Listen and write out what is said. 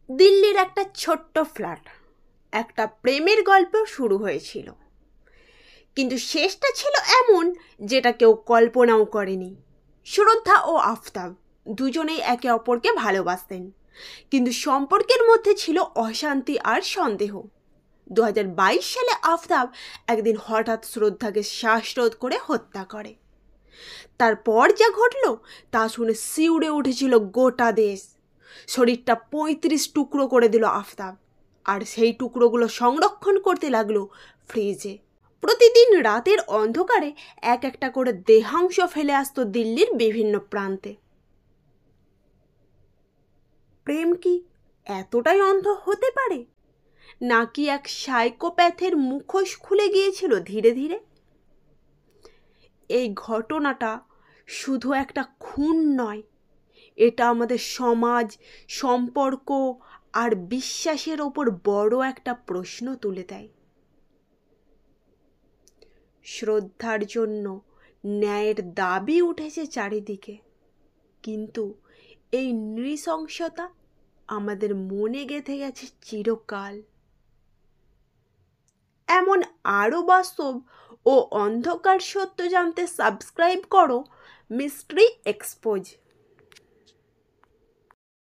দিল্লির একটা ছোট্ট ফ্ল্যাট, একটা প্রেমের গল্প শুরু হয়েছিল, কিন্তু শেষটা ছিল এমন যেটা কেউ কল্পনাও করেনি। শ্রদ্ধা ও আফতাব দুজনেই একে অপরকে ভালোবাসতেন, কিন্তু সম্পর্কের মধ্যে ছিল অশান্তি আর সন্দেহ। 2022 সালে আফতাব একদিন হঠাৎ শ্রদ্ধাকে শ্বাসরোধ করে হত্যা করে। তারপর যা ঘটল তা শুনে শিউরে উঠেছিল গোটা দেশ। শরীরটা 35 টুকরো করে দিল আফতাব, আর সেই টুকরোগুলো সংরক্ষণ করতে লাগলো ফ্রিজে। প্রতিদিন রাতের অন্ধকারে এক একটা করে দেহাংশ ফেলে আসতো দিল্লির বিভিন্ন প্রান্তে। প্রেম কি এতটাই অন্ধ হতে পারে, নাকি এক সাইকোপ্যাথের মুখোশ খুলে গিয়েছিল ধীরে ধীরে? এই ঘটনাটা শুধু একটা খুন নয়, এটা আমাদের সমাজ, সম্পর্ক আর বিশ্বাসের ওপর বড় একটা প্রশ্ন তুলে দেয়। শ্রদ্ধার জন্য ন্যায়ের দাবি উঠেছে চারিদিকে, কিন্তু এই নৃশংসতা আমাদের মনে গেঁথে গেছে চিরকাল। এমন আরও বাস্তব ও অন্ধকার সত্য জানতে সাবস্ক্রাইব করো মিস্ট্রি এক্সপোজ।